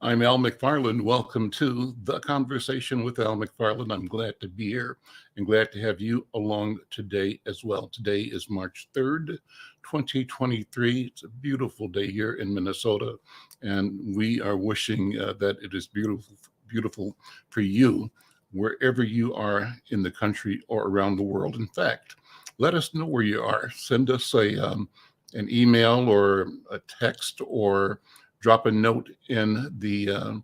I'm Al McFarlane. Welcome to The Conversation with Al McFarlane. I'm glad to be here and glad to have you along today as well. Today is March 3rd, 2023. It's a beautiful day here in Minnesota, and we are wishing that it is beautiful for you wherever you are in the country or around the world. In fact, let us know where you are. Send us an email or a text or drop a note in the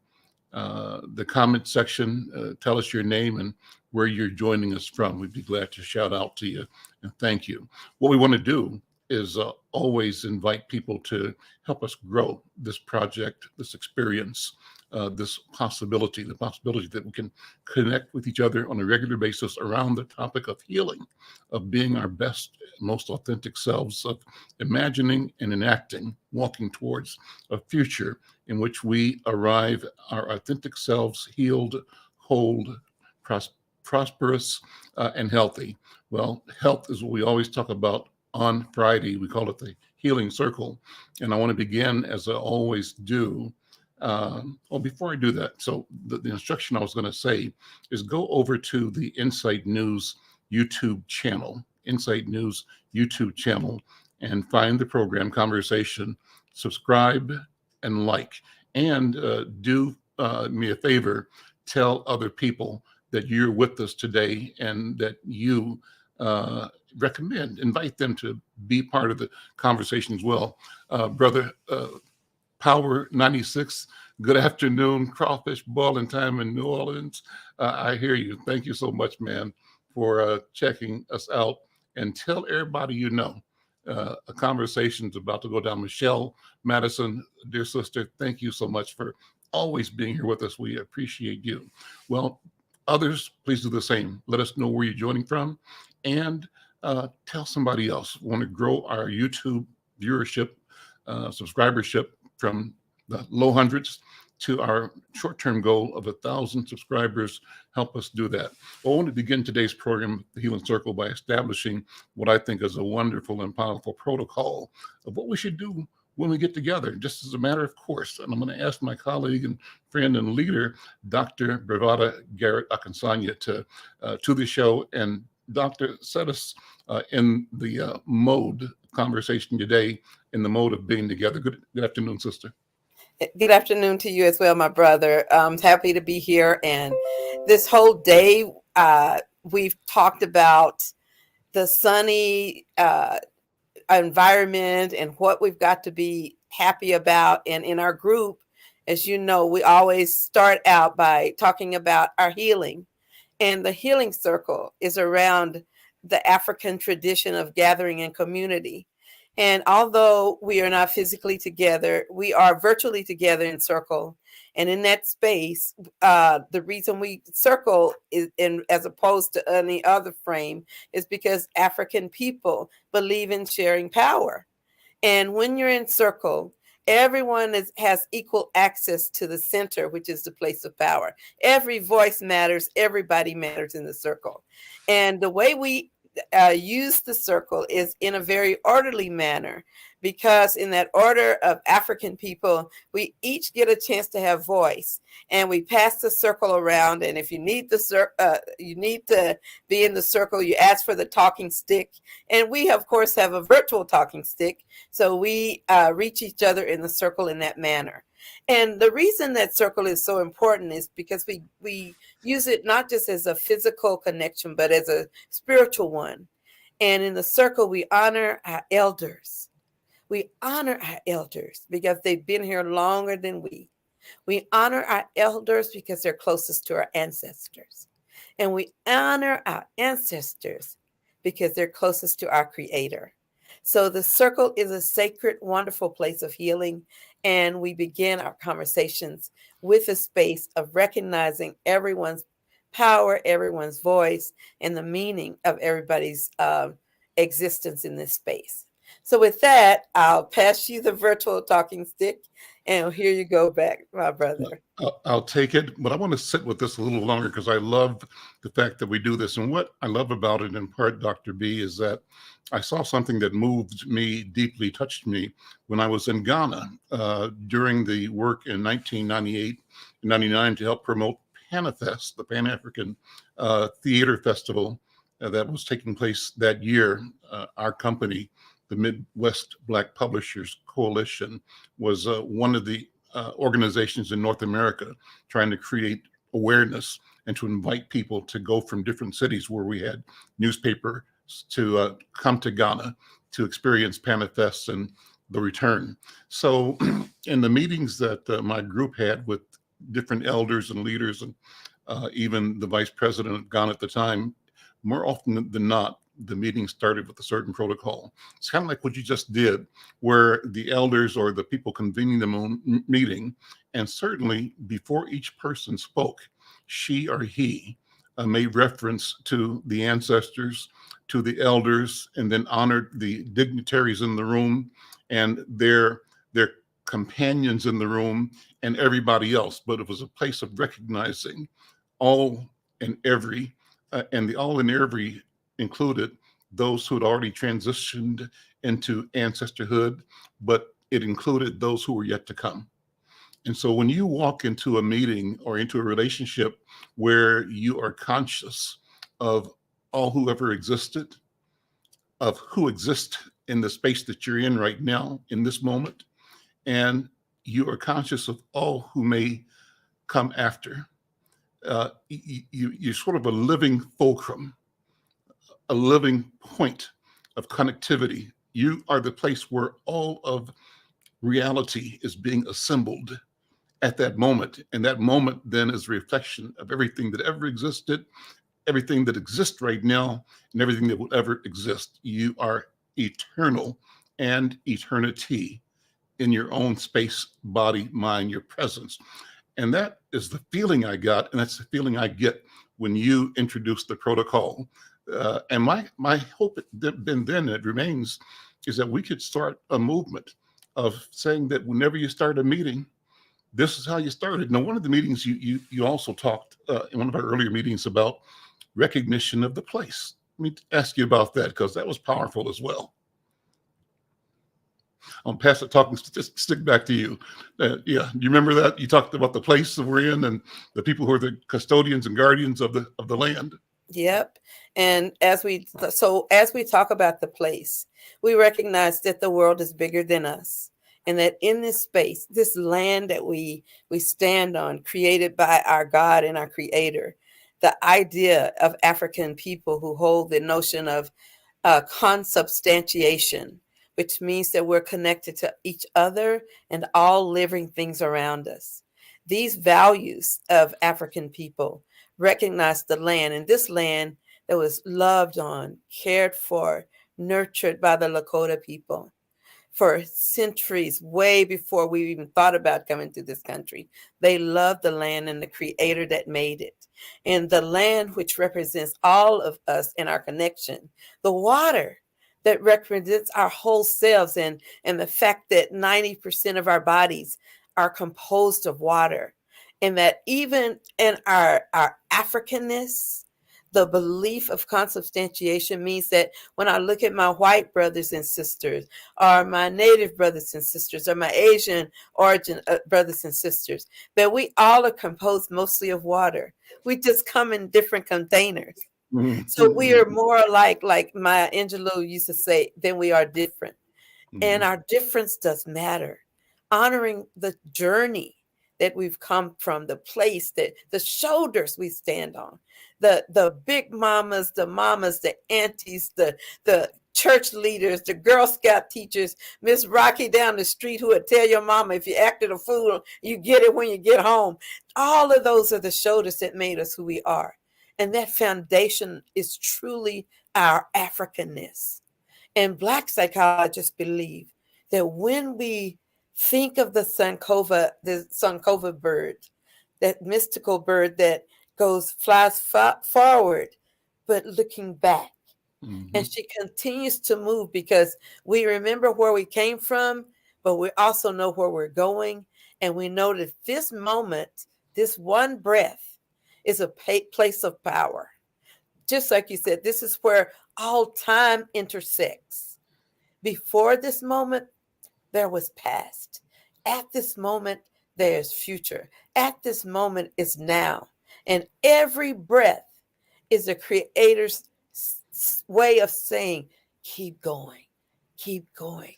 comment section. Tell us your name and where you're joining us from. We'd be glad to shout out to you and thank you. What we want to do is always invite people to help us grow this project, this experience, this possibility, the possibility that we can connect with each other on a regular basis around the topic of healing, of being our best, most authentic selves, of imagining and enacting, walking towards a future in which we arrive our authentic selves, healed, whole, prosperous, and healthy. Well, health is what we always talk about on Friday. We call it the Healing Circle. And I want to begin, as I always do. Before I do that, so the instruction I was going to say is go over to the Insight News YouTube channel, and find the program Conversation, subscribe and like, and do me a favor, tell other people that you're with us today and that you invite them to be part of the conversation as well. Brother Power 96, good afternoon. Crawfish boiling time in New Orleans. I hear you. Thank you so much, man, for checking us out. And tell everybody you know. A conversation's about to go down. Michelle Madison, dear sister, thank you so much for always being here with us. We appreciate you. Well, others, please do the same. Let us know where you're joining from and tell somebody else. We want to grow our YouTube viewership, subscribership from the low hundreds to our short-term goal of 1,000 subscribers. Help us do that. Well, I want to begin today's program, The Healing Circle, by establishing what I think is a wonderful and powerful protocol of what we should do when we get together, just as a matter of course. And I'm going to ask my colleague and friend and leader, Dr. Bravada Garrett-Akinsanya, to the show. And Doctor, set us in the mode conversation today, in the mode of being together. Good afternoon, sister. Good afternoon to you as well, my brother. I'm happy to be here. And this whole day, we've talked about the sunny environment and what we've got to be happy about. And in our group, as you know, we always start out by talking about our healing. And the healing circle is around the African tradition of gathering in community. And although we are not physically together, we are virtually together in circle. And in that space, the reason we circle is, as opposed to any other frame, is because African people believe in sharing power. And when you're in circle, everyone has equal access to the center, which is the place of power. Every voice matters. Everybody matters in the circle. And the way we use the circle is in a very orderly manner, because in that order of African people, we each get a chance to have voice, and we pass the circle around. And if you need you need to be in the circle, you ask for the talking stick. And we, of course, have a virtual talking stick, so we reach each other in the circle in that manner. And the reason that circle is so important is because we use it not just as a physical connection, but as a spiritual one. And in the circle, we honor our elders. We honor our elders because they've been here longer than we. We honor our elders because they're closest to our ancestors. And we honor our ancestors because they're closest to our Creator. So the circle is a sacred, wonderful place of healing. And we begin our conversations with a space of recognizing everyone's power, everyone's voice, and the meaning of everybody's existence in this space. So with that, I'll pass you the virtual talking stick, and here you go back, my brother. I'll take it, but I want to sit with this a little longer because I love the fact that we do this. And what I love about it, in part, Dr. B, is that I saw something that moved me, deeply touched me when I was in Ghana during the work in 1998 and 99 to help promote Panafest, the Pan-African Theater Festival that was taking place that year. Our company, the Midwest Black Publishers Coalition, was one of the organizations in North America trying to create awareness and to invite people to go from different cities where we had newspapers to come to Ghana to experience Panafest and the return. So in the meetings that my group had with different elders and leaders and even the vice president of Ghana at the time, more often than not, the meeting started with a certain protocol. It's kind of like what you just did, where the elders or the people convening the meeting, and certainly before each person spoke, she or he made reference to the ancestors, to the elders, and then honored the dignitaries in the room and their companions in the room and everybody else. But it was a place of recognizing all and every, and the all and every included those who had already transitioned into ancestorhood, but it included those who were yet to come. And so when you walk into a meeting or into a relationship where you are conscious of all who ever existed, of who exists in the space that you're in right now, in this moment, and you are conscious of all who may come after, you're sort of a living fulcrum, a living point of connectivity. You are the place where all of reality is being assembled at that moment. And that moment then is a reflection of everything that ever existed, everything that exists right now, and everything that will ever exist. You are eternal and eternity in your own space, body, mind, your presence. And that is the feeling I got, and that's the feeling I get when you introduce the protocol. And my hope then it remains is that we could start a movement of saying that whenever you start a meeting, this is how you started. Now, one of the meetings you also talked in one of our earlier meetings about recognition of the place. Let me ask you about that because that was powerful as well. I'll pass the talking stick back to you. Yeah, you remember that? You talked about the place that we're in and the people who are the custodians and guardians of the land. Yep. And as we talk about the place, we recognize that the world is bigger than us. And that in this space, this land that we stand on, created by our God and our Creator, the idea of African people who hold the notion of consubstantiation, which means that we're connected to each other and all living things around us. These values of African people recognize the land, and this land that was loved on, cared for, nurtured by the Lakota people for centuries, way before we even thought about coming to this country. They loved the land and the Creator that made it. And the land which represents all of us and our connection, the water that represents our whole selves, and the fact that 90% of our bodies are composed of water. And that even in our Africanness, the belief of consubstantiation means that when I look at my white brothers and sisters, or my Native brothers and sisters, or my Asian origin brothers and sisters, that we all are composed mostly of water. We just come in different containers. Mm-hmm. So we are more like Maya Angelou used to say, than we are different. Mm-hmm. And our difference does matter. Honoring the journey that we've come from, the place, that the shoulders we stand on, the big mamas, the aunties, the church leaders, the Girl Scout teachers, Miss Rocky down the street who would tell your mama if you acted a fool, you get it when you get home. All of those are the shoulders that made us who we are. And that foundation is truly our Africanness. And Black psychologists believe that when we think of the Sankova bird, that mystical bird that flies forward, but looking back. Hmm. And she continues to move because we remember where we came from, but we also know where we're going. And we know that this moment, this one breath, is a place of power. Just like you said, this is where all time intersects. Before this moment, there was past. At this moment, there's future. At this moment is now. And every breath is the creator's way of saying, keep going, keep going.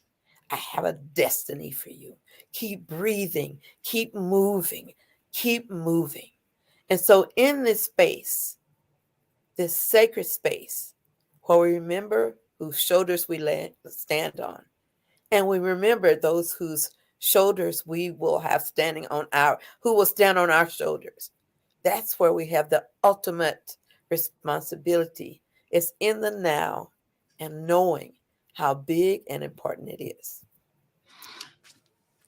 I have a destiny for you. Keep breathing, keep moving, keep moving. And so in this space, this sacred space, where we remember whose shoulders we stand on, and we remember those whose shoulders we will have who will stand on our shoulders. That's where we have the ultimate responsibility. It's in the now and knowing how big and important it is.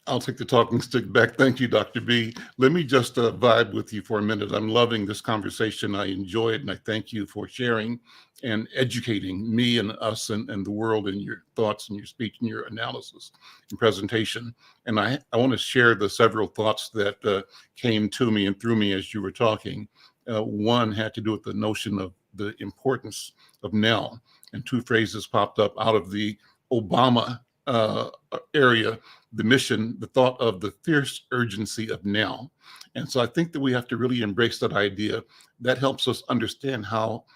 I'll take the talking stick back. Thank you, Dr. B. Let me just vibe with you for a minute. I'm loving this conversation. I enjoy it, and I thank you for sharing and educating me and us and the world in your thoughts and your speech and your analysis and presentation. And I want to share the several thoughts that came to me and through me as you were talking. One had to do with the notion of the importance of now, and two phrases popped up out of the Obama area, the mission, the thought of the fierce urgency of now. And so I think that we have to really embrace that idea. That helps us understand how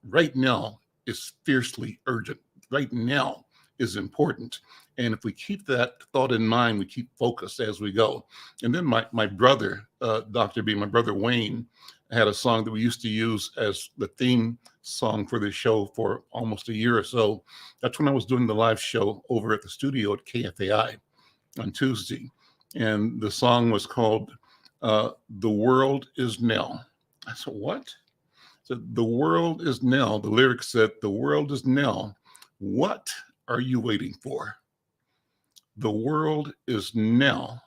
right now is fiercely urgent. Right now is important. And if we keep that thought in mind, we keep focused as we go. And then my brother, Dr. B, my brother Wayne, had a song that we used to use as the theme song for this show for almost a year or so. That's when I was doing the live show over at the studio at KFAI on Tuesday. And the song was called The World Is Now. I said, what? So the world is now. The lyrics said, the world is now. What are you waiting for? The world is now.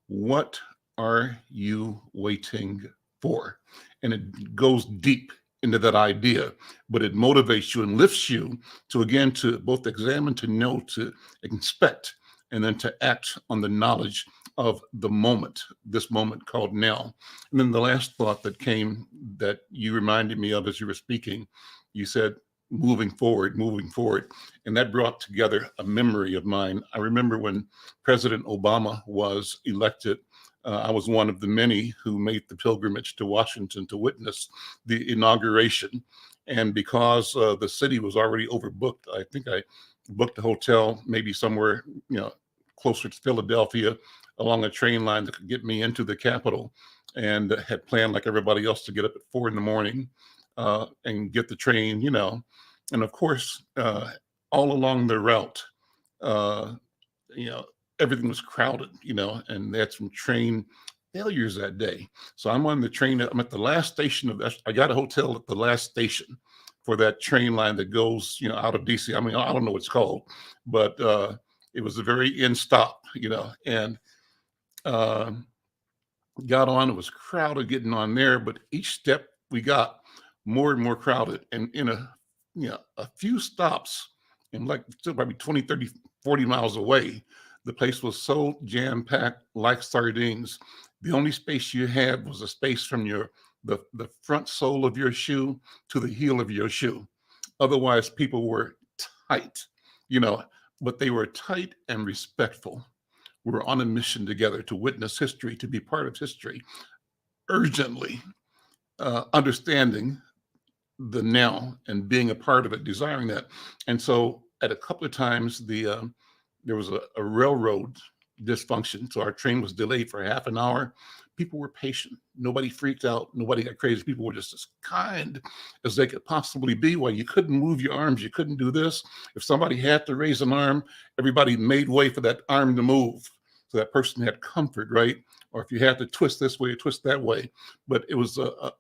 What are you waiting for? And it goes deep into that idea, but it motivates you and lifts you to, again, to both examine, to know, to inspect, and then to act on the knowledge of the moment, this moment called now. And then the last thought that came that you reminded me of as you were speaking, you said, moving forward. And that brought together a memory of mine. I remember when President Obama was elected, I was one of the many who made the pilgrimage to Washington to witness the inauguration. And because the city was already overbooked, I think I booked a hotel maybe somewhere, closer to Philadelphia along a train line that could get me into the Capitol, and had planned like everybody else to get up at 4 a.m. And get the train, and of course, all along the route, everything was crowded, and they had some train failures that day. So I'm on the train. I'm at the last station I got a hotel at the last station for that train line that goes, out of DC. I mean, I don't know what it's called, but it was a very end stop, and got on. It was crowded getting on there, but each step we got more and more crowded. And in a few stops, and like still probably 20, 30, 40 miles away, the place was so jam-packed like sardines. The only space you had was a space from the front sole of your shoe to the heel of your shoe. Otherwise, people were tight, but they were tight and respectful. We were on a mission together to witness history, to be part of history, urgently understanding the now and being a part of it, desiring that. And so at a couple of times, there was a railroad dysfunction. So our train was delayed for half an hour. People were patient. Nobody freaked out. Nobody got crazy. People were just as kind as they could possibly be. Well, you couldn't move your arms. You couldn't do this. If somebody had to raise an arm, everybody made way for that arm to move. So that person had comfort, right? Or if you had to twist this way or twist that way. But it was a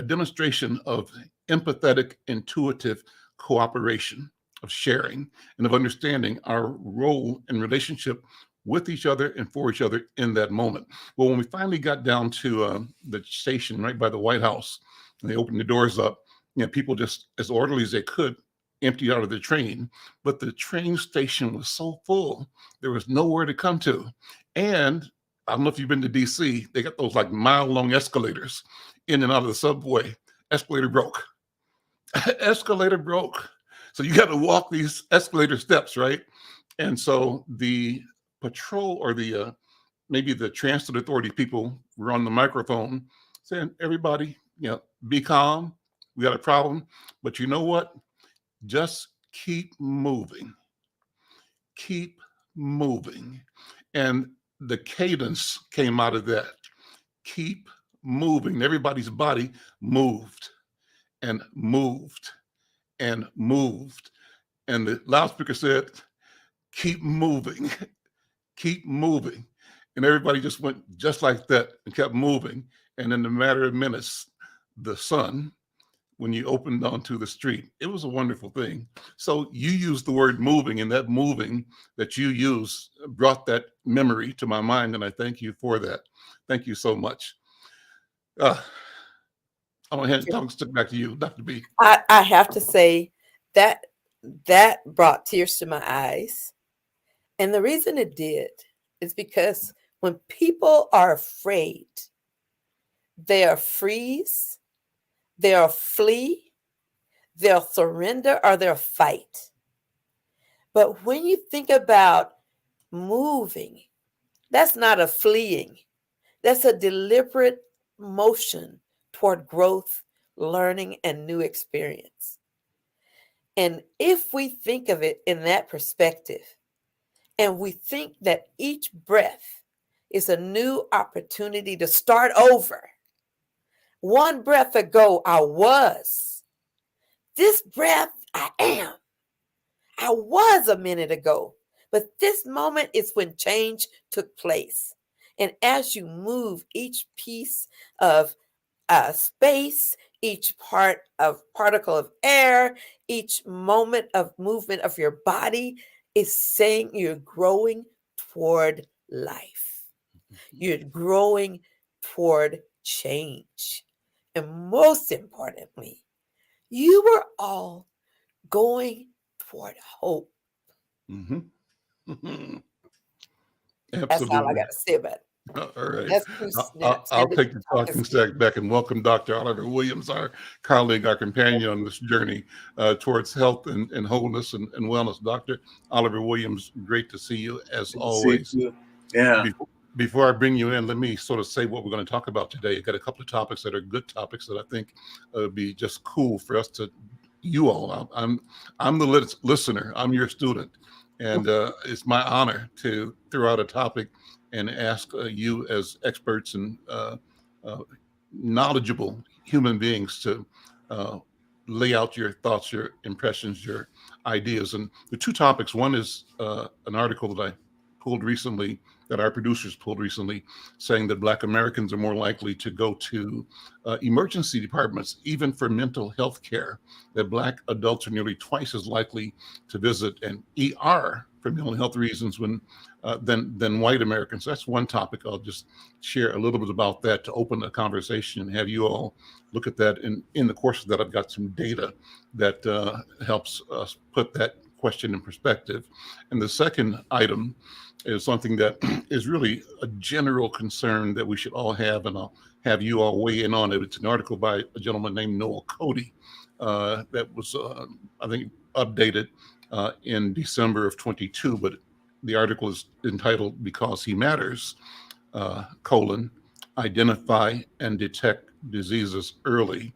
demonstration of empathetic, intuitive cooperation, of sharing, and of understanding our role and relationship with each other and for each other in that moment. Well, when we finally got down to the station right by the White House, and they opened the doors up, people just as orderly as they could emptied out of the train, but the train station was so full, there was nowhere to come to. And I don't know if you've been to DC, they got those like mile-long escalators in and out of the subway. Escalator broke. Escalator broke. So you got to walk these escalator steps, right? And so the patrol or the maybe the transit authority people were on the microphone saying, everybody, be calm. We got a problem. But you know what? Just keep moving. Keep moving. And the cadence came out of that. Keep moving. Everybody's body moved and moved and moved. And the loudspeaker said, keep moving, keep moving. And everybody just went just like that and kept moving. And in a matter of minutes, the sun, when you opened onto the street, it was a wonderful thing. So you used the word moving, and that moving that you used brought that memory to my mind. And I thank you for that. Thank you so much. I'm going to hand the talking stick back to you, Dr. B. I have to say that brought tears to my eyes. And the reason it did is because when people are afraid, they'll freeze, they'll flee, they'll surrender, or they'll fight. But when you think about moving, that's not a fleeing. That's a deliberate motion toward growth, learning, and new experience. And if we think of it in that perspective, and we think that each breath is a new opportunity to start over. One breath ago, I was. This breath, I am. I was a minute ago. But this moment is when change took place. And as you move, each piece of space, each particle of air, each moment of movement of your body is saying you're growing toward life. You're growing toward change. And most importantly, you were all going toward hope. Mm-hmm. That's all I got to say about it. All right. I'll take the talking stick back and welcome Dr. Oliver Williams, our colleague, our companion on this journey towards health and wholeness and wellness. Dr. Oliver Williams, great to see you as always. Yeah. Before I bring you in, let me sort of say what we're going to talk about today. I've got a couple of topics that are good topics that I think would be just cool for us to, you all. I'm the listener. I'm your student. And it's my honor to throw out a topic and ask you as experts and knowledgeable human beings to lay out your thoughts, your impressions, your ideas. And the two topics, one is an article that I pulled recently, that our producers pulled recently, saying that Black Americans are more likely to go to emergency departments, even for mental health care, that Black adults are nearly twice as likely to visit an ER for mental health reasons than white Americans. That's one topic. I'll just share a little bit about that to open the conversation and have you all look at that. In the course of that, I've got some data that helps us put that question in perspective. And the second item is something that is really a general concern that we should all have, and I'll have you all weigh in on it. It's an article by a gentleman named Noel Cody that was, I think, updated in December of 22, but the article is entitled "Because He Matters: Identify and Detect Diseases Early,"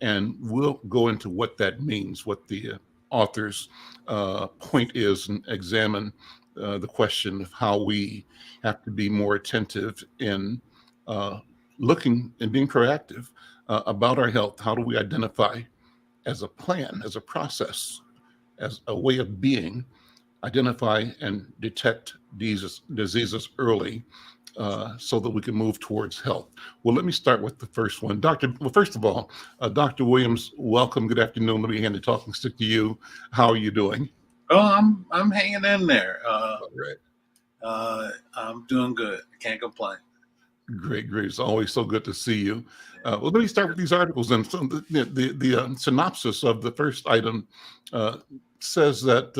and we'll go into what that means, what the author's point is, and examine the question of how we have to be more attentive in looking and being proactive about our health. How do we identify as a plan, as a process, as a way of being, identify and detect diseases early so that we can move towards health? Well, let me start with the first one. First of all, Dr. Williams, welcome. Good afternoon. Let me hand the talking stick to you. How are you doing? Oh, I'm hanging in there. All right. I'm doing good. Can't complain. Great, great. It's always so good to see you. Well, let me start with these articles. And so the synopsis of the first item says that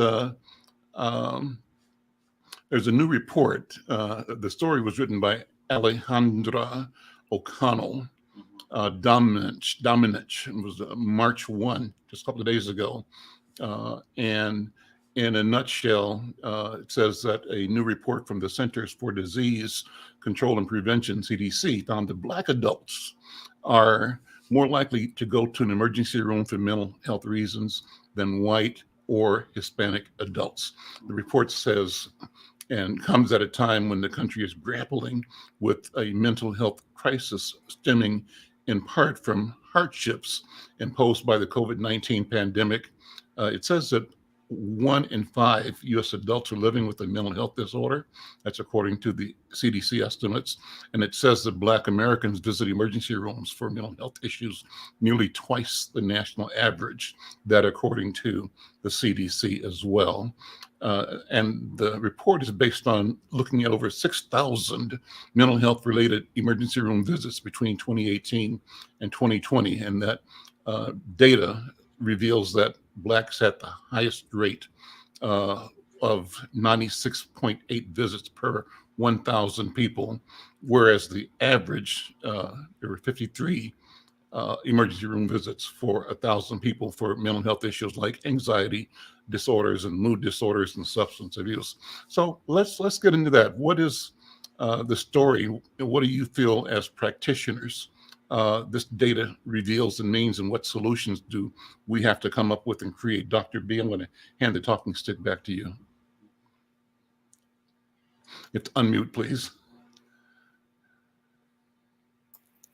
there's a new report. The story was written by Alejandra O'Connell. Dominich. It was March 1, just a couple of days ago. And in a nutshell, it says that a new report from the Centers for Disease Control and Prevention, CDC, found that Black adults are more likely to go to an emergency room for mental health reasons than white or Hispanic adults. The report says, and comes at a time when the country is grappling with a mental health crisis stemming in part from hardships imposed by the COVID-19 pandemic. It says that 1 in 5 U.S. adults are living with a mental health disorder. That's according to the CDC estimates. And it says that Black Americans visit emergency rooms for mental health issues nearly twice the national average, that according to the CDC as well. And the report is based on looking at over 6,000 mental health related emergency room visits between 2018 and 2020. And that data reveals that Blacks had the highest rate of 96.8 visits per 1,000 people, whereas the average, there were 53 emergency room visits for 1,000 people for mental health issues like anxiety disorders and mood disorders and substance abuse. So let's get into that. What is the story? What do you feel as practitioners this data reveals and means, and what solutions do we have to come up with and create? Dr. B, I'm going to hand the talking stick back to you. You have to unmute, please.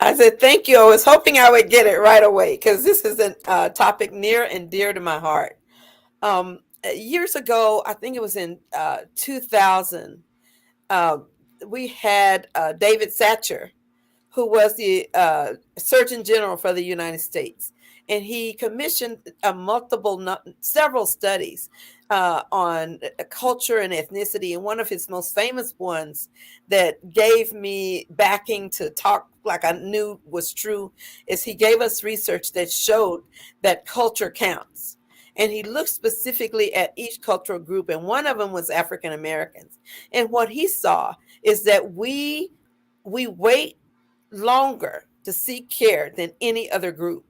I said, thank you. I was hoping I would get it right away because this is a topic near and dear to my heart. Years ago, I think it was in 2000, we had David Satcher, who was the Surgeon General for the United States. And he commissioned several studies on culture and ethnicity. And one of his most famous ones that gave me backing to talk like I knew was true is he gave us research that showed that culture counts. And he looked specifically at each cultural group, and one of them was African Americans. And what he saw is that we wait longer to seek care than any other group.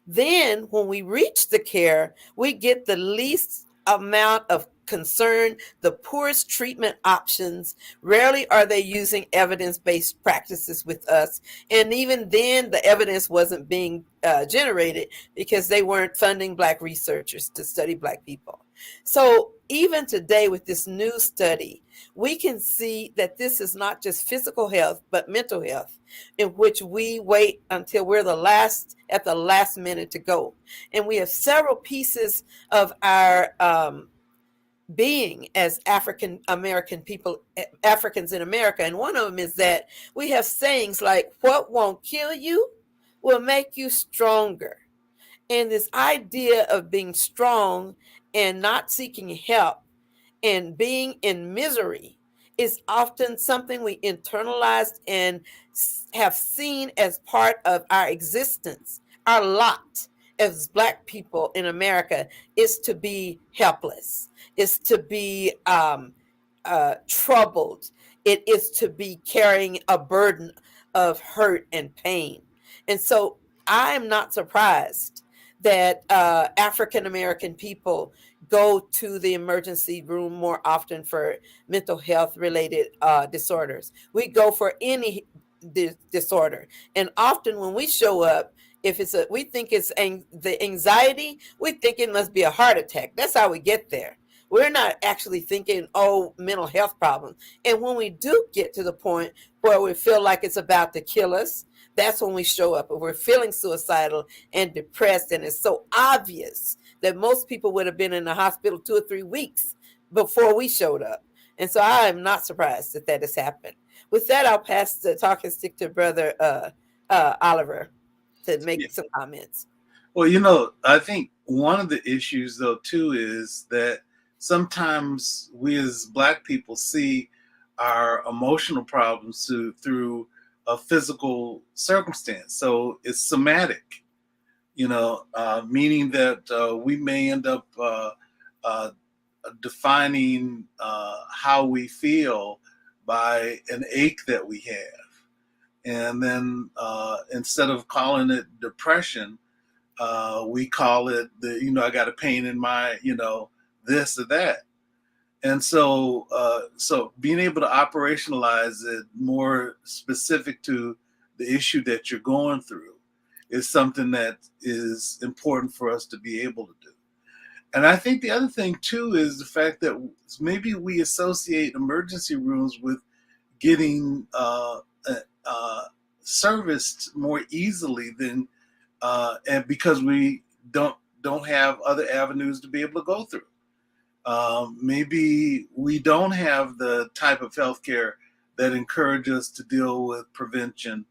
Then when we reach the care, we get the least amount of concern, the poorest treatment options. Rarely are they using evidence-based practices with us. And even then, the evidence wasn't being generated because they weren't funding Black researchers to study Black people. So even today with this new study, we can see that this is not just physical health, but mental health, in which we wait until we're at the last minute to go. And we have several pieces of our being as African American people, Africans in America. And one of them is that we have sayings like, what won't kill you will make you stronger. And this idea of being strong and not seeking help and being in misery is often something we internalized and have seen as part of our existence. Our lot as Black people in America is to be helpless, is to be troubled. It is to be carrying a burden of hurt and pain. And so I am not surprised that African American people go to the emergency room more often for mental health related disorders. We go for any disorder. And often when we show up, if we think it's the anxiety, we think it must be a heart attack. That's how we get there. We're not actually thinking, mental health problems. And when we do get to the point where we feel like it's about to kill us, that's when we show up and we're feeling suicidal and depressed. And it's so obvious that most people would have been in the hospital 2 or 3 weeks before we showed up. And so I am not surprised that has happened. With that, I'll pass the talking stick to Brother Oliver to make some comments. Well, I think one of the issues, though, too, is that sometimes we as Black people see our emotional problems through a physical circumstance. So it's somatic, meaning that we may end up defining how we feel by an ache that we have. And then instead of calling it depression, we call it I got a pain in my, this or that. And so being able to operationalize it more specific to the issue that you're going through is something that is important for us to be able to do. And I think the other thing too is the fact that maybe we associate emergency rooms with getting serviced more easily than and because we don't have other avenues to be able to go through. Maybe we don't have the type of healthcare that encourages us to deal with prevention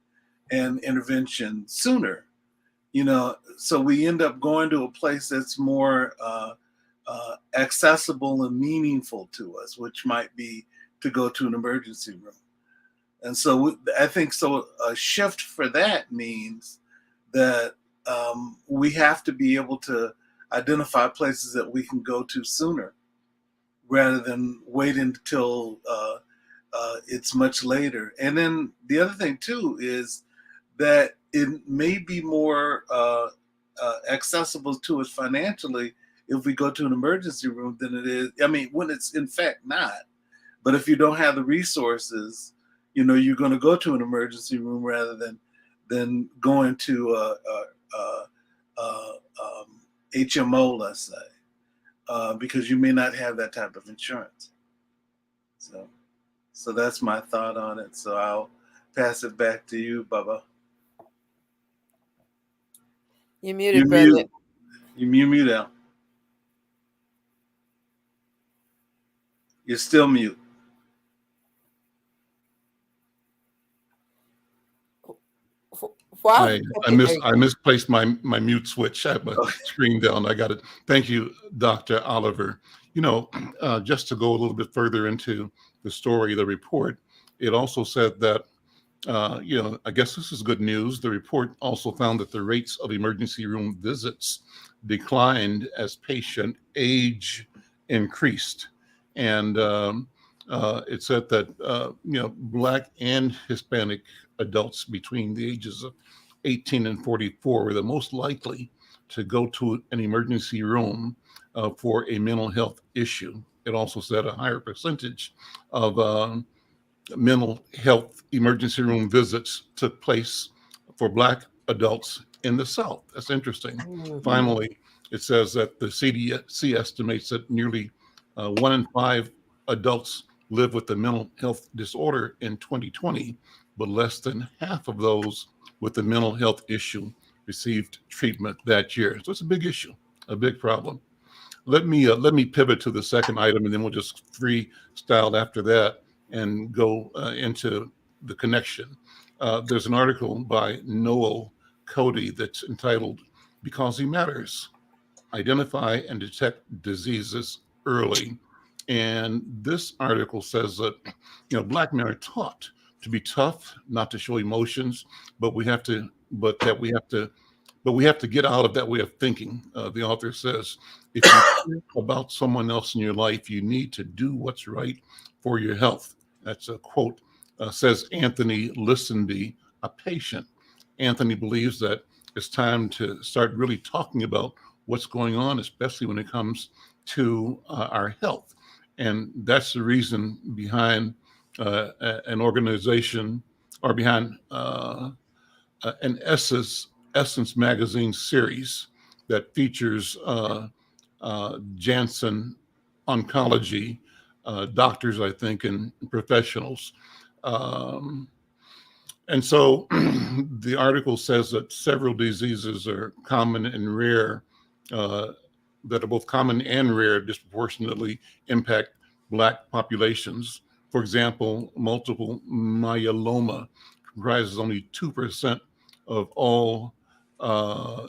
and intervention sooner. So we end up going to a place that's more accessible and meaningful to us, which might be to go to an emergency room. And so I think a shift for that means that we have to be able to identify places that we can go to sooner rather than wait until it's much later. And then the other thing too is that it may be more accessible to us financially if we go to an emergency room than it is. I mean, when it's in fact not. But if you don't have the resources, you're going to go to an emergency room rather than going to HMO, let's say, because you may not have that type of insurance. So that's my thought on it. So I'll pass it back to you, Bubba. You're muted, brother. You mute out. You're still mute. Wow. I misplaced my mute switch. I have my screen down. I got it. Thank you, Dr. Oliver. Just to go a little bit further into the story, the report, it also said that, I guess this is good news. The report also found that the rates of emergency room visits declined as patient age increased. And it said that, Black and Hispanic adults between the ages of 18 and 44 were the most likely to go to an emergency room for a mental health issue. It also said a higher percentage of mental health emergency room visits took place for Black adults in the South. That's interesting. Mm-hmm. Finally, it says that the CDC estimates that nearly 1 in 5 adults live with a mental health disorder in 2020, but less than half of those with a mental health issue received treatment that year. So it's a big issue, a big problem. Let me pivot to the second item, and then we'll just freestyle after that and go into the connection. There's an article by Noel Cody that's entitled, "Because He Matters, Identify and Detect Diseases Early." And this article says that, Black men are taught to be tough, not to show emotions, but we have to get out of that way of thinking. The author says, if you care about someone else in your life, you need to do what's right for your health. That's a quote, says Anthony Listenby, a patient. Anthony believes that it's time to start really talking about what's going on, especially when it comes to our health. And that's the reason behind an organization, or behind an Essence magazine series that features Janssen Oncology doctors, I think, and professionals. And so the article says that several diseases are common and rare, that are both common and rare, disproportionately impact Black populations. For example, multiple myeloma comprises only 2% of all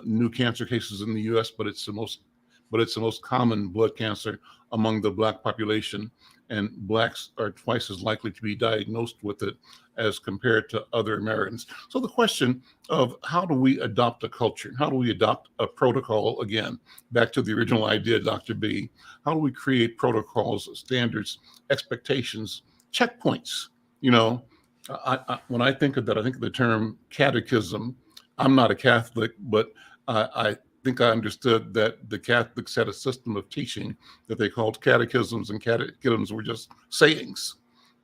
new cancer cases in the U.S., but it's the most common blood cancer among the Black population. and Blacks are twice as likely to be diagnosed with it as compared to other Americans. So the question of how do we adopt a culture? How do we adopt a protocol? Again, back to the original idea, Dr. B, how do we create protocols, standards, expectations, checkpoints? When I think of that, I think of the term catechism. I'm not a Catholic, but I think I understood that the Catholics had a system of teaching that they called catechisms, and catechisms were just sayings.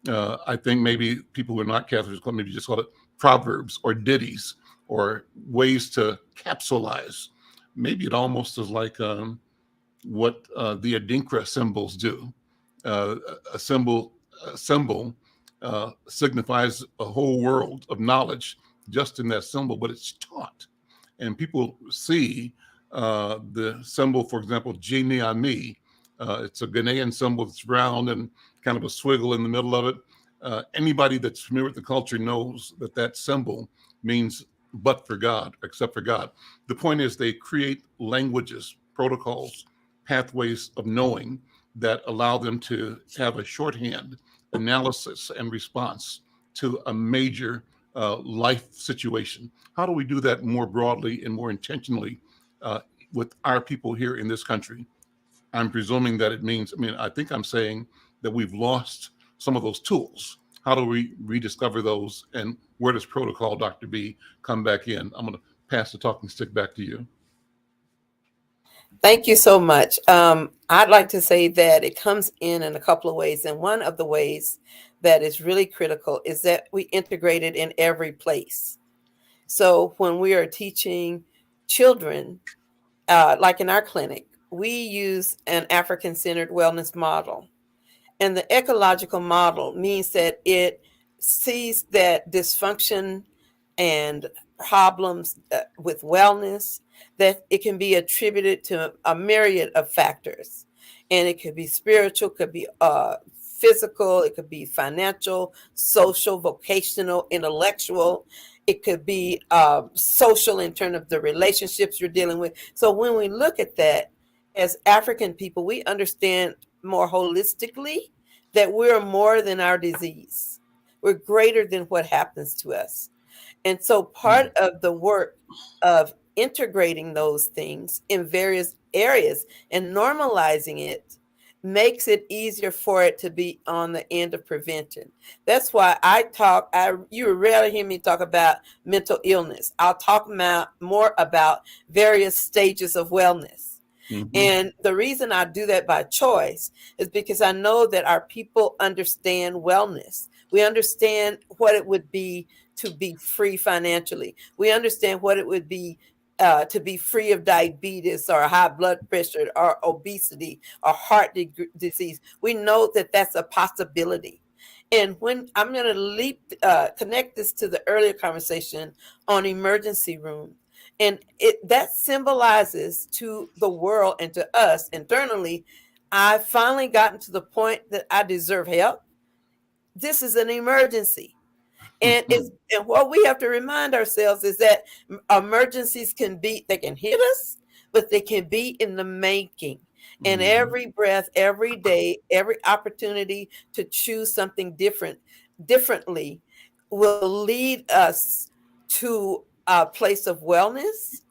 I think maybe people who are not Catholics maybe just call it proverbs or ditties or ways to capsulize. Maybe it almost is like what the Adinkra symbols do. A symbol signifies a whole world of knowledge just in that symbol, but it's taught. And people see the symbol, for example, Gini. It's a Ghanaian symbol that's round and kind of a swiggle in the middle of it. Anybody that's familiar with the culture knows that that symbol means but for God, except for God. The point is they create languages, protocols, pathways of knowing that allow them to have a shorthand analysis and response to a major life situation. How do we do that more broadly and more intentionally with our people here in this country? I'm presuming that it means, I think I'm saying that we've lost some of those tools. How do we rediscover those, and where does protocol, Dr. B, come back in? I'm going to pass the talking stick back to you. Thank you so much. I'd like to say that it comes in a couple of ways. And one of the ways that is really critical is that we integrate it in every place. So when we are teaching children, like in our clinic, we use an African-centered wellness model. And the ecological model means that it sees that dysfunction and problems with wellness, that it can be attributed to a myriad of factors. And it could be spiritual, could be physical, it could be financial, social, vocational, intellectual. It could be social in terms of the relationships you're dealing with. So when we look at that, as African people, we understand more holistically that we're more than our disease. We're greater than what happens to us. And so part of the work of integrating those things in various areas and normalizing it makes it easier for it to be on the end of prevention. That's why you rarely hear me talk about mental illness. I'll talk more about various stages of wellness. Mm-hmm. And the reason I do that by choice is because I know that our people understand wellness. We understand what it would be to be free financially. We understand what it would be to be free of diabetes or high blood pressure or obesity or heart disease. We know that that's a possibility. And when I'm going to connect this to the earlier conversation on emergency room, and that symbolizes to the world and to us internally, I've finally gotten to the point that I deserve help. This is an emergency. And what we have to remind ourselves is that emergencies they can hit us, but they can be in the making. And every breath, every day, every opportunity to choose something differently will lead us to a place of wellness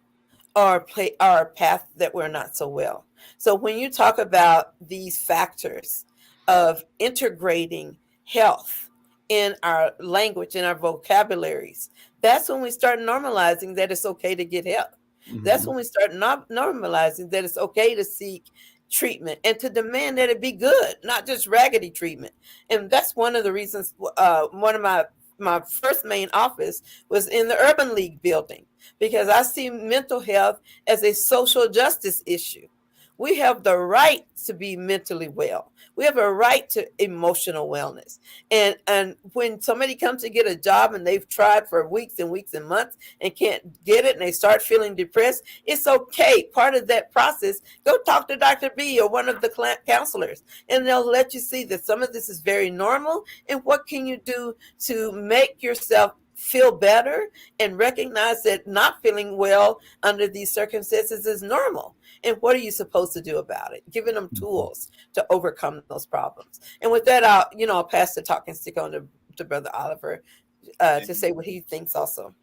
or a path that we're not so well. So when you talk about these factors of integrating health in our language, in our vocabularies, that's when we start normalizing that it's okay to get help. Mm-hmm. That's when we start normalizing that it's okay to seek treatment and to demand that it be good, not just raggedy treatment. And that's one of the reasons, one of my first main office was in the Urban League building, because I see mental health as a social justice issue. We have the right to be mentally well. We have a right to emotional wellness. And when somebody comes to get a job and they've tried for weeks and weeks and months and can't get it and they start feeling depressed, it's okay. Part of that process, go talk to Dr. B or one of the counselors, and they'll let you see that some of this is very normal and what can you do to make yourself feel better and recognize that not feeling well under these circumstances is normal. And what are you supposed to do about it? Giving them tools to overcome those problems. And with that, I'll pass the talking stick on to Brother Oliver to say what he thinks also.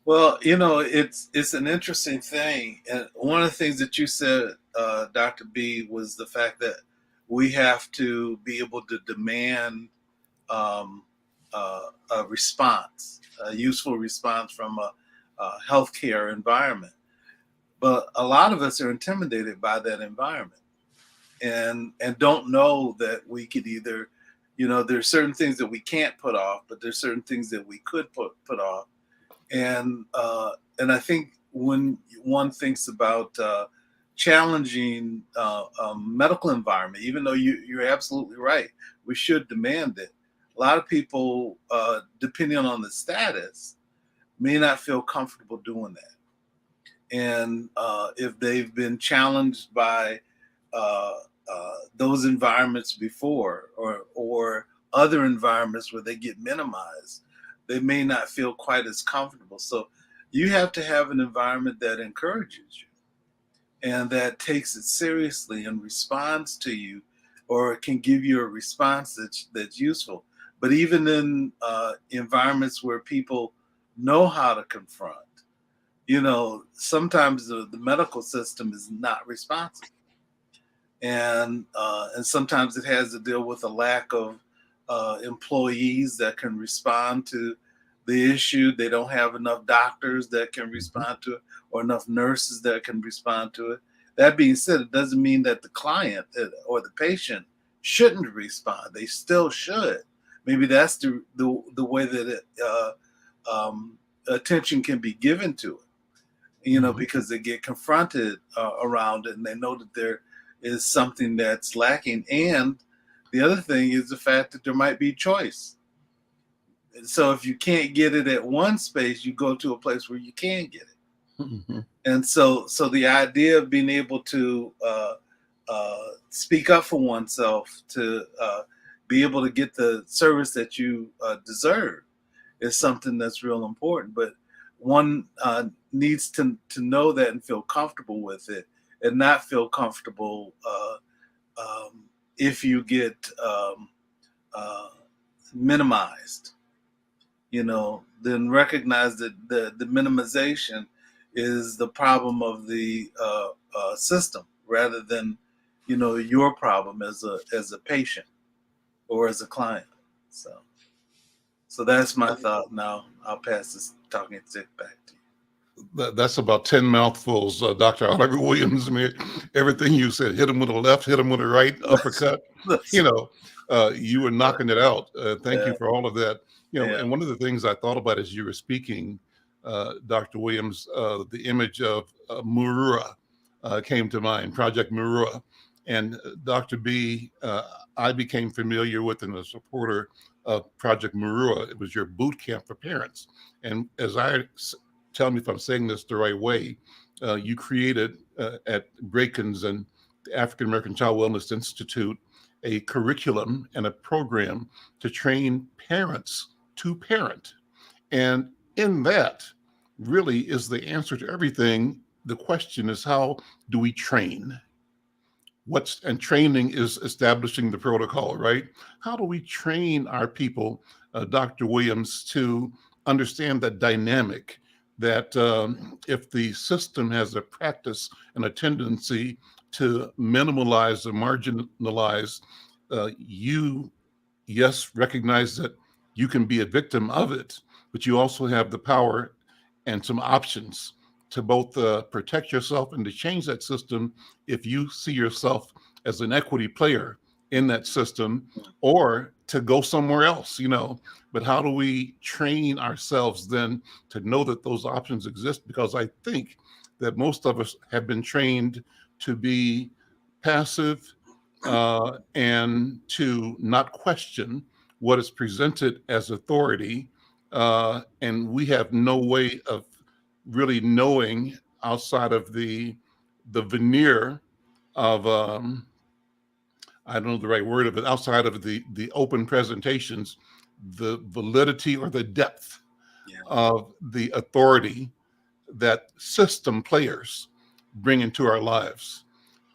Well, it's an interesting thing. And one of the things that you said, Dr. B, was the fact that we have to be able to demand a response, a useful response from a healthcare environment. But a lot of us are intimidated by that environment and don't know that we could either, there's certain things that we can't put off, but there's certain things that we could put off. And I think when one thinks about challenging medical environment, even though you're absolutely right, we should demand it. A lot of people, depending on the status, may not feel comfortable doing that. And if they've been challenged by those environments before, or other environments where they get minimized, they may not feel quite as comfortable. So you have to have an environment that encourages you and that takes it seriously and responds to you, or can give you a response that's useful. But even in environments where people know how to confront, sometimes the medical system is not responsive. And sometimes it has to deal with a lack of employees that can respond to the issue. They don't have enough doctors that can respond to it, or enough nurses that can respond to it. That being said, it doesn't mean that the client or the patient shouldn't respond. They still should. Maybe that's the way that attention can be given to it, because they get confronted around it and they know that there is something that's lacking. And the other thing is the fact that there might be choice. And so if you can't get it at one space, you go to a place where you can get it. Mm-hmm. And so the idea of being able to speak up for oneself, to be able to get the service that you deserve, is something that's real important. But one needs to know that and feel comfortable with it, and not feel comfortable if you get minimized. Then recognize that the minimization is the problem of the system, rather than your problem as a patient or as a client. So that's my thought. Now I'll pass this talking stick back to you. That's about 10 mouthfuls, Dr. Oliver Williams. I mean, everything you said, hit him with a left, hit him with a right, uppercut. You were knocking it out. Thank you for all of that. And one of the things I thought about as you were speaking, Dr. Williams, the image of Murua came to mind, Project Murua. And Dr. B, I became familiar with and a supporter of Project Murua. It was your boot camp for parents. And as tell me if I'm saying this the right way, you created at Brakens and the African American Child Wellness Institute a curriculum and a program to train parents to parent. And in that really is the answer to everything. The question is, how do we train? And training is establishing the protocol, right? How do we train our people, Dr. Williams, to understand that dynamic, that if the system has a practice and a tendency to minimalize or marginalize, recognize that you can be a victim of it, but you also have the power and some options to both protect yourself and to change that system if you see yourself as an equity player in that system, or to go somewhere else, But how do we train ourselves then to know that those options exist? Because I think that most of us have been trained to be passive and to not question what is presented as authority. And we have no way of really knowing outside of the veneer of I don't know the right word of it, outside of the open presentations, the validity or the depth of the authority that system players bring into our lives.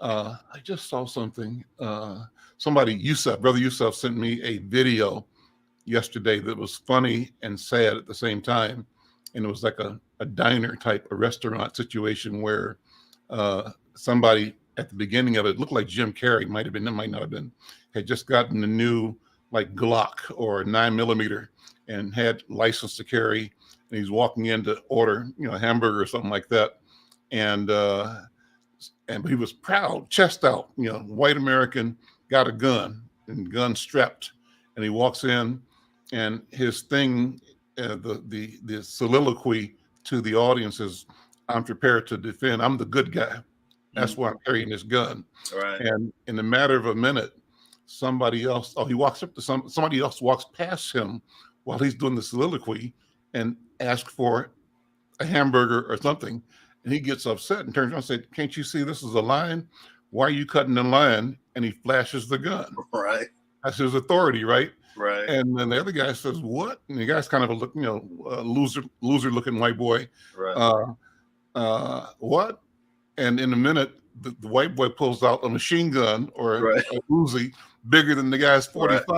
I just saw something. Brother Yusuf sent me a video yesterday that was funny and sad at the same time. And it was like a diner type, a restaurant situation where somebody at the beginning of it looked like Jim Carrey, might not have been, had just gotten a new like Glock or 9mm and had license to carry. And he's walking in to order, a hamburger or something like that. And he was proud, chest out, white American, got a gun and gun strapped. And he walks in and his thing, the soliloquy to the audience is, I'm prepared to defend. I'm the good guy. That's why I'm carrying this gun. Right. And in a matter of a minute, somebody else walks past him while he's doing the soliloquy and asks for a hamburger or something. And he gets upset and turns around and says, can't you see this is a line? Why are you cutting the line? And he flashes the gun. Right. That's his authority, right? Right. And then the other guy says, what? And the guy's kind of a loser looking white boy. Right. What? And in a minute, the white boy pulls out a machine gun or a Uzi bigger than the guy's 45.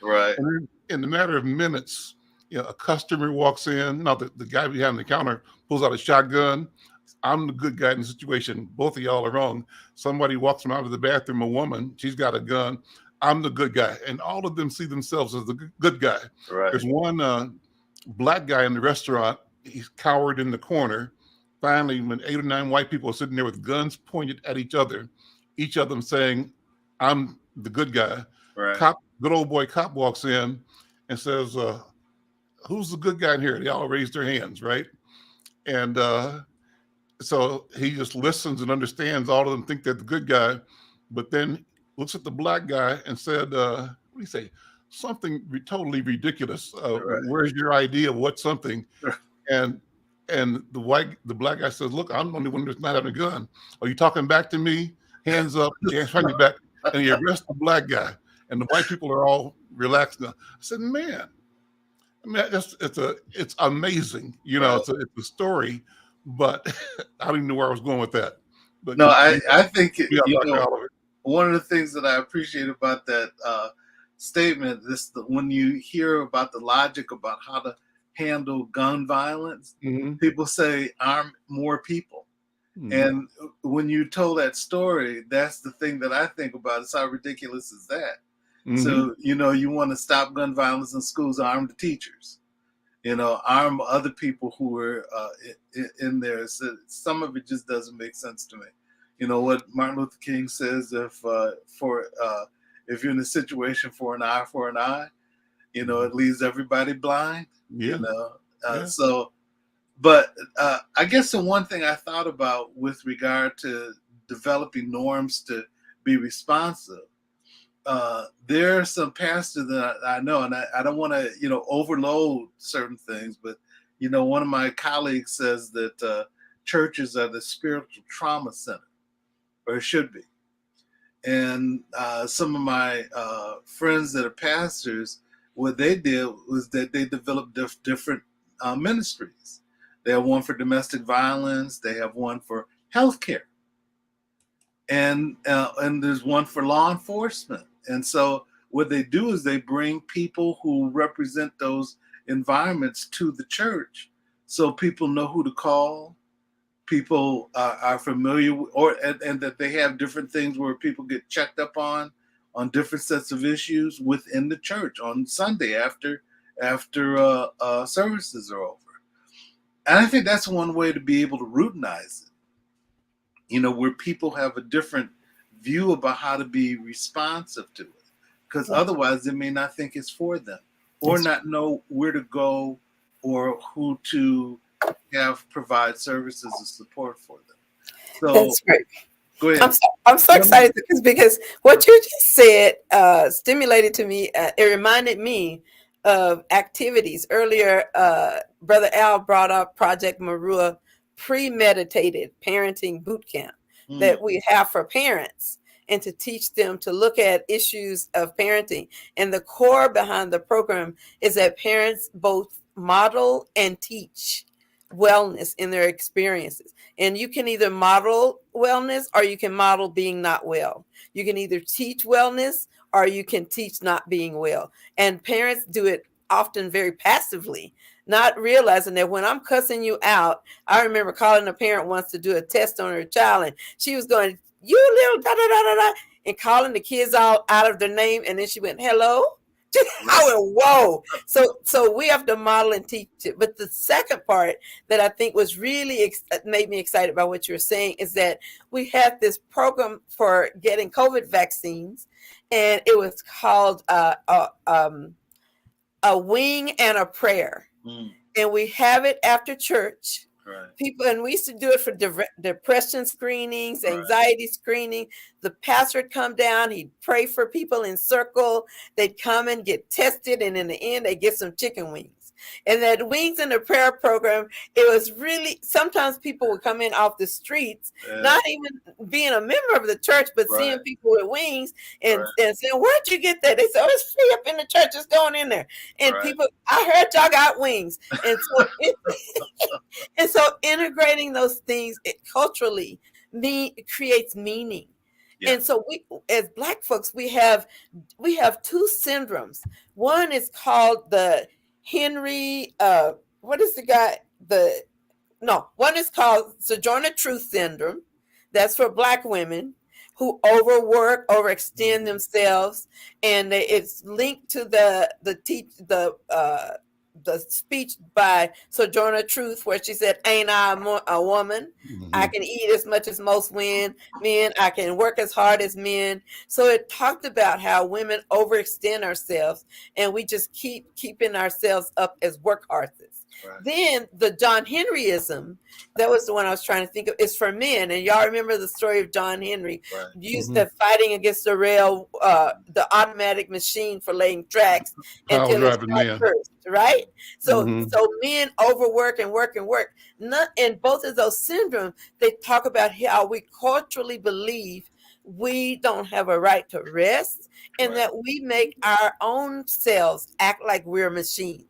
Right. And then in a matter of minutes, a customer walks in. Now the guy behind the counter pulls out a shotgun. I'm the good guy in the situation. Both of y'all are wrong. Somebody walks from out of the bathroom, a woman, she's got a gun. I'm the good guy. And all of them see themselves as the good guy. Right. There's one black guy in the restaurant. He's cowered in the corner. Finally, when 8 or 9 white people are sitting there with guns pointed at each of them saying, I'm the good guy. Right. Good old boy cop walks in and says, who's the good guy in here? They all raise their hands, right? And so he just listens and understands all of them think they're the good guy, but then looks at the black guy and said, what do you say? Something totally ridiculous. Where's your idea of what something? And the black guy says, look, I'm the only one that's not having a gun. Are you talking back to me? Hands up, hands behind your back. And he arrests the black guy. And the white people are all relaxed now. I said, man, it's amazing. It's a story, but I don't even know where I was going with that. But no, I think one of the things that I appreciate about that statement is when you hear about the logic about how to handle gun violence, people say arm more people. And when you told that story, that's the thing that I think about is how ridiculous is that? So, you want to stop gun violence in schools, arm the teachers, arm other people who are in there. So some of it just doesn't make sense to me. What Martin Luther King says, if you're in a situation for an eye, it leaves everybody blind. Yeah. But I guess the one thing I thought about with regard to developing norms to be responsive, there are some pastors that I know, and I don't want to, overload certain things, but, one of my colleagues says that churches are the spiritual trauma center, or it should be. And some of my friends that are pastors, what they did was that they developed different ministries. They have one for domestic violence. They have one for healthcare, and there's one for law enforcement. And so what they do is they bring people who represent those environments to the church, so people know who to call. People are familiar, and that they have different things where people get checked up on different sets of issues within the church on Sunday after services are over. And I think that's one way to be able to routinize it, where people have a different view about how to be responsive to it. Because otherwise they may not think it's for them, or not know where to go or who to have provide services and support for them. So that's great. Go ahead. I'm so excited because what you just said stimulated to me. It reminded me of activities earlier. Brother Al brought up Project Marua premeditated parenting boot camp that we have for parents. and to teach them to look at issues of parenting. And the core behind the program is that parents both model and teach wellness in their experiences. And you can either model wellness or you can model being not well. You can either teach wellness or you can teach not being well. And parents do it often very passively, not realizing that when I'm cussing you out. I remember calling a parent once to do a test on her child, and she was going, "You little da da da da da," and calling the kids all out of their name. And then she went, "Hello." I went, whoa. So we have to model and teach it. But the second part that I think was really made me excited about what you were saying is that we had this program for getting COVID vaccines, and it was called a wing and a prayer. And we have it after church. Right. People, and we used to do it for depression screenings, anxiety screening. The pastor would come down, he'd pray for people in circle. They'd come and get tested, and in the end, they get some chicken wings. And that wings in the prayer program, it was really, sometimes people would come in off the streets, not even being a member of the church, but seeing people with wings and saying, "Where'd you get that?" They said, "Oh, it's free up in the church, it's going in there." And people, "I heard y'all got wings." And so, and so integrating those things culturally creates meaning. Yeah. And so we, as Black folks, we have two syndromes. One is called the Henry, what is the guy? One is called Sojourner Truth syndrome. That's for Black women who overextend themselves, and it's linked to the speech by Sojourner Truth, where she said, "Ain't I a woman? Mm-hmm. I can eat as much as most men. I can work as hard as men." So it talked about how women overextend ourselves, and we just keep keeping ourselves up as work horses. Right. Then the John Henryism, that was the one I was trying to think of, is for men. And y'all remember the story of John Henry, used to fighting against the rail, the automatic machine for laying tracks until it got first, right? So men overwork and work and work. In both of those syndromes, they talk about how we culturally believe we don't have a right to rest, and that we make our own selves act like we're machines.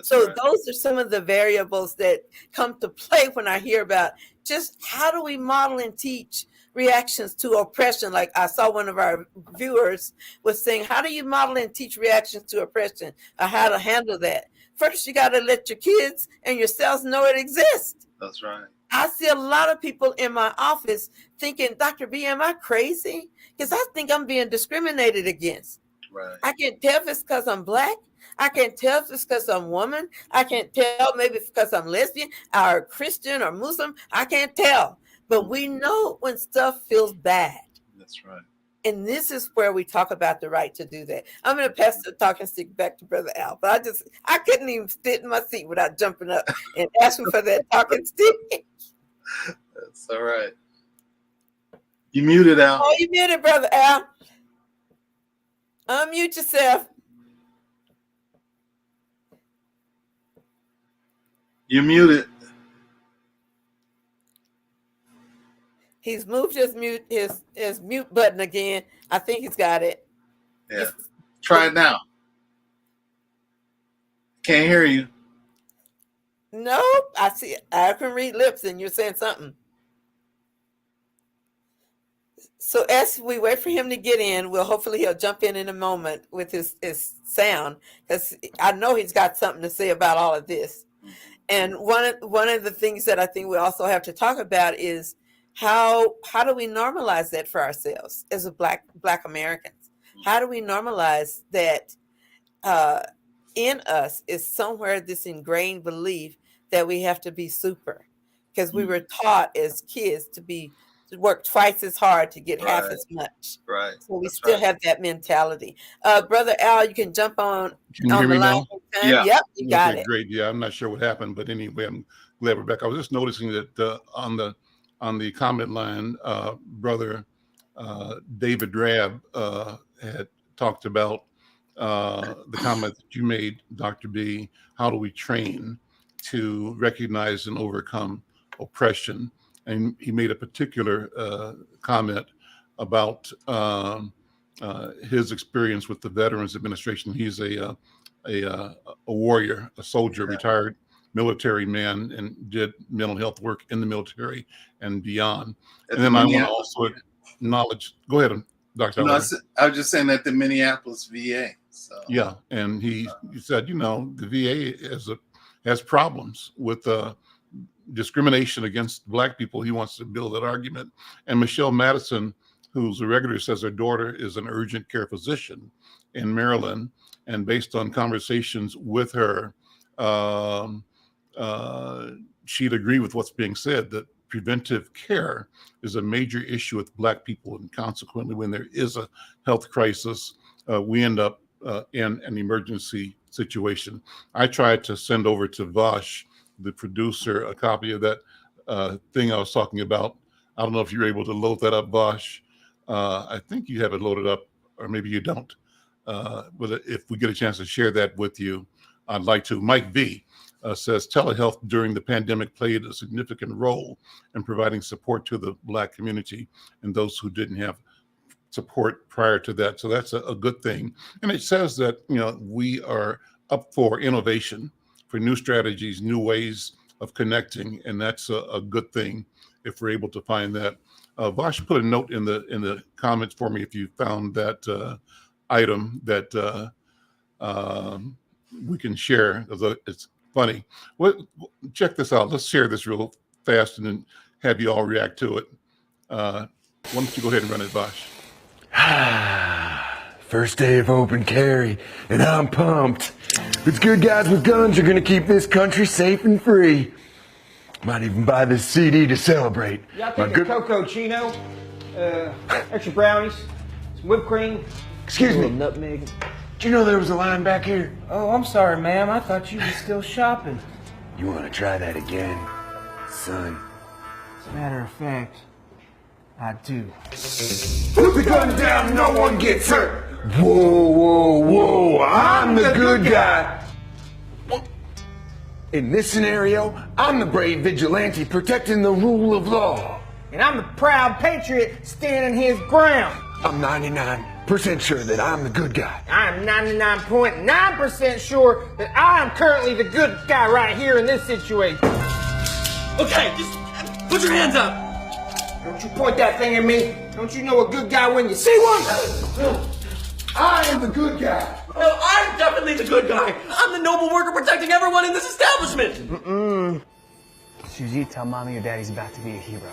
So those are some of the variables that come to play when I hear about just how do we model and teach reactions to oppression. Like I saw one of our viewers was saying, how do you model and teach reactions to oppression, or how to handle that? First, you got to let your kids and yourselves know it exists. That's right. I see a lot of people in my office thinking, "Dr. B, am I crazy? Because I think I'm being discriminated against." Right. I can't tell if it's because I'm Black. I can't tell if it's because I'm woman. I can't tell maybe it's because I'm lesbian or Christian or Muslim. I can't tell. But we know when stuff feels bad. That's right. And this is where we talk about the right to do that. I'm going to pass the talking stick back to Brother Al. But I couldn't even sit in my seat without jumping up and asking for that talking stick. That's all right. You muted, Al. Oh, you muted, Brother Al. Unmute yourself. You're muted. He's moved his mute button again. I think he's got it. Yeah. Try it now. Can't hear you. Nope. I can read lips and you're saying something. So as we wait for him to get in, hopefully he'll jump in a moment with his sound, because I know he's got something to say about all of this. And one of the things that I think we also have to talk about is how do we normalize that for ourselves as Black Americans? How do we normalize that in us is somewhere this ingrained belief that we have to be super, because we were taught as kids to work twice as hard to get half as much. Right. So we still have that mentality. Brother Al, you can jump on the line. Now? Yeah. Yep, you got it. Great. Yeah, I'm not sure what happened, but anyway, I'm glad we're back. I was just noticing that on the comment line, Brother David Drab had talked about the comment that you made, Dr. B. How do we train to recognize and overcome oppression? And he made a particular comment about his experience with the Veterans Administration. He's a warrior, a soldier, retired military man, and did mental health work in the military and beyond. And then I want to also acknowledge. Go ahead, Dr. No, I was just saying at the Minneapolis VA. So. Yeah, and he said, the VA has problems with discrimination against Black people. He wants to build that argument. And Michelle Madison, who's a regular, says her daughter is an urgent care physician in Maryland. And based on conversations with her, she'd agree with what's being said, that preventive care is a major issue with Black people. And consequently, when there is a health crisis, we end up in an emergency situation. I tried to send over to Vash, the producer, a copy of that thing I was talking about. I don't know if you're able to load that up, Vash. I think you have it loaded up, or maybe you don't. But if we get a chance to share that with you, I'd like to. Mike V says telehealth during the pandemic played a significant role in providing support to the Black community and those who didn't have support prior to that. So that's a good thing. And it says that, we are up for innovation, for new strategies, new ways of connecting. And that's a good thing if we're able to find that. Vash put a note in the comments for me if you found that item that we can share. It's funny. Check this out. Let's share this real fast and then have you all react to it. Why don't you go ahead and run it, Vash? First day of open carry, and I'm pumped. It's good guys with guns are gonna keep this country safe and free. Might even buy this CD to celebrate. Y'all take a Cocoa Chino, extra brownies, some whipped cream. Excuse me. Nutmeg. Do you know there was a line back here? Oh, I'm sorry, ma'am. I thought you were still shopping. You wanna try that again, son? As a matter of fact, I do. Put the gun down, no one gets hurt. Whoa, whoa, whoa, I'm the good guy. In this scenario, I'm the brave vigilante protecting the rule of law. And I'm the proud patriot standing his ground. I'm 99% sure that I'm the good guy. I'm 99.9% sure that I am currently the good guy right here in this situation. Okay, just put your hands up. Don't you point that thing at me. Don't you know a good guy when you see one? I am the good guy. No, I'm definitely the good guy. I'm the noble worker protecting everyone in this establishment. Susie, tell mommy your daddy's about to be a hero.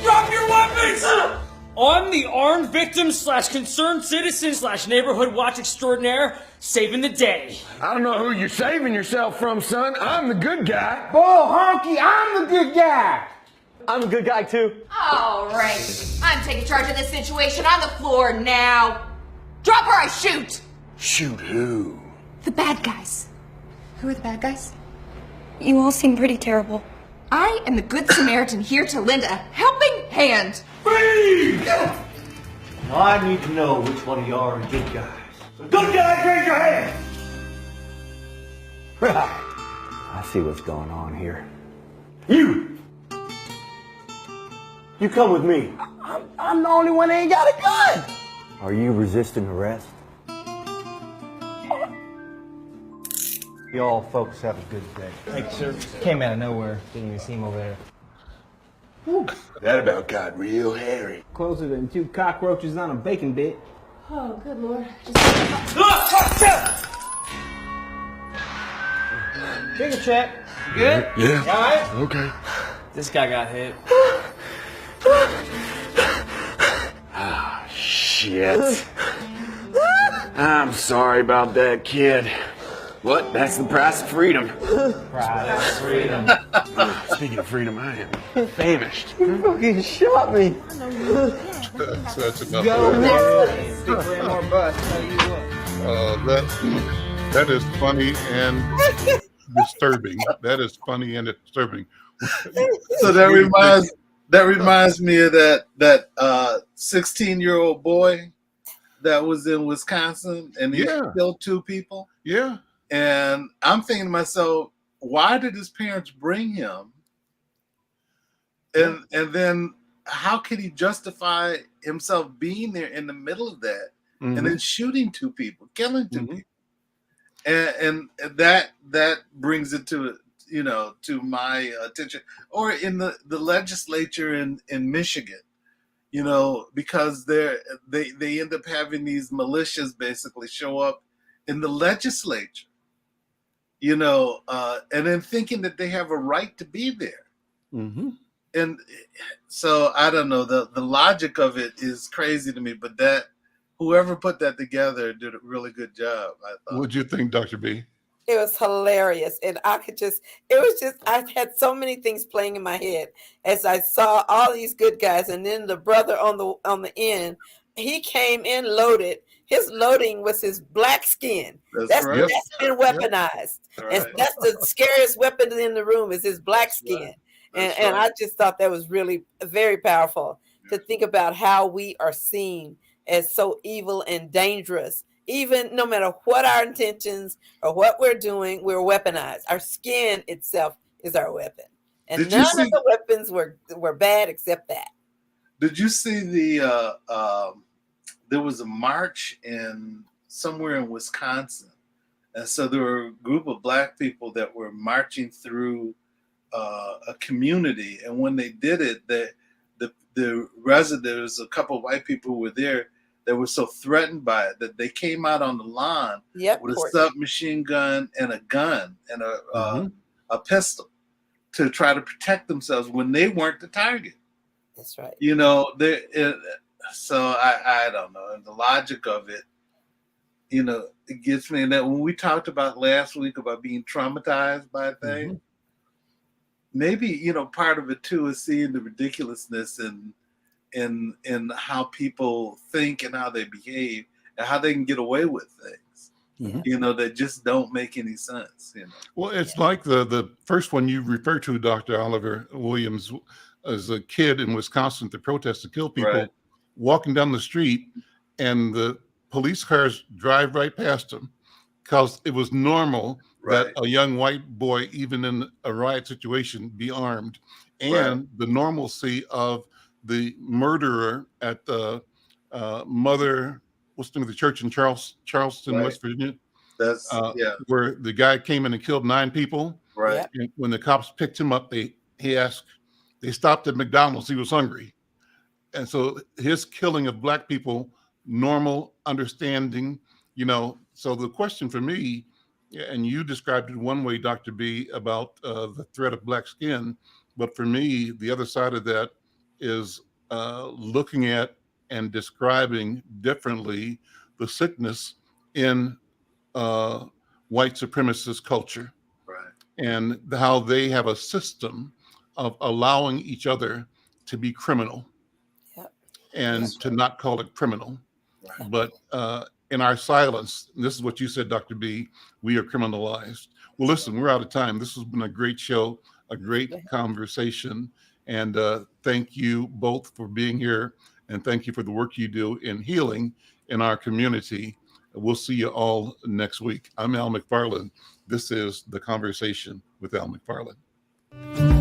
Drop your weapons! I'm the armed victim / concerned citizen / neighborhood watch extraordinaire, saving the day. I don't know who you're saving yourself from, son. I'm the good guy. Bull honky, I'm the good guy. I'm a good guy too. All right. I'm taking charge of this situation on the floor now. Drop or I shoot. Shoot who? The bad guys. Who are the bad guys? You all seem pretty terrible. I am the Good Samaritan here to lend a helping hand. Now I need to know which one of y'all are good guys. So good guys, raise your hand. I see what's going on here. You come with me. I'm the only one that ain't got a gun. Are you resisting arrest? Y'all folks have a good day. Thank you, sir. Came out of nowhere. Didn't even see him over there. That about got real hairy. Closer than 2 cockroaches on a bacon bit. Oh, good Lord. Finger check. You good? Yeah. You all right? Okay. This guy got hit. Shit. I'm sorry about that, kid. What? That's the price of freedom. Freedom. Speaking of freedom, I am famished. You fucking shot me. That's enough. Stick for more bus. Tell you what. That is funny and disturbing. That is funny and disturbing. So that reminds me of that 16-year-old boy that was in Wisconsin and he killed 2 people. Yeah. And I'm thinking to myself, why did his parents bring him? And then how can he justify himself being there in the middle of that and then shooting 2 people, killing 2 people? And that brings it to, you know, to my attention. Or in the legislature in Michigan, you know, because they end up having these militias basically show up in the legislature, you know, and then thinking that they have a right to be there. And so I don't know, the logic of it is crazy to me, but that whoever put that together did a really good job, I thought. What'd you think, Dr. B? It was hilarious. And I had so many things playing in my head as I saw all these good guys. And then the brother on the end, he came in loaded. His loading was his black skin. That's been weaponized. And that's the scariest weapon in the room is his black skin. And I just thought that was really very powerful to think about how we are seen as so evil and dangerous. Even no matter what our intentions or what we're doing, we're weaponized. Our skin itself is our weapon. And none of the weapons were bad except that. Did you see there was a march somewhere in Wisconsin. And so there were a group of Black people that were marching through a community. And when they did it, the residents, a couple of white people who were there, they were so threatened by it that they came out on the lawn with a submachine gun and a gun and a pistol to try to protect themselves when they weren't the target. That's right. You know, so I don't know. And the logic of it, you know, it gets me. And that when we talked about last week about being traumatized by a thing, maybe, you know, part of it too is seeing the ridiculousness in how people think and how they behave and how they can get away with things, you know, that just don't make any sense. You know? Well, it's like the first one you referred to, Dr. Oliver Williams, as a kid in Wisconsin to protest to kill people, walking down the street, and the police cars drive right past him because it was normal that a young white boy, even in a riot situation, be armed, and the normalcy of the murderer at the what's the name of the church in Charleston, West Virginia? That's where the guy came in and killed 9 people. And when the cops picked him up, they stopped at McDonald's. He was hungry. And so his killing of Black people, normal, understanding, you know. So the question for me, and you described it one way, Dr. B, about the threat of Black skin. But for me, the other side of that is looking at and describing differently the sickness in white supremacist culture, and how they have a system of allowing each other to be criminal, and to not call it criminal, but in our silence, and this is what you said, Dr. B, we are criminalized. Well, listen, we're out of time. This has been a great show, a great conversation. And thank you both for being here. And thank you for the work you do in healing in our community. We'll see you all next week. I'm Al McFarlane. This is The Conversation with Al McFarlane.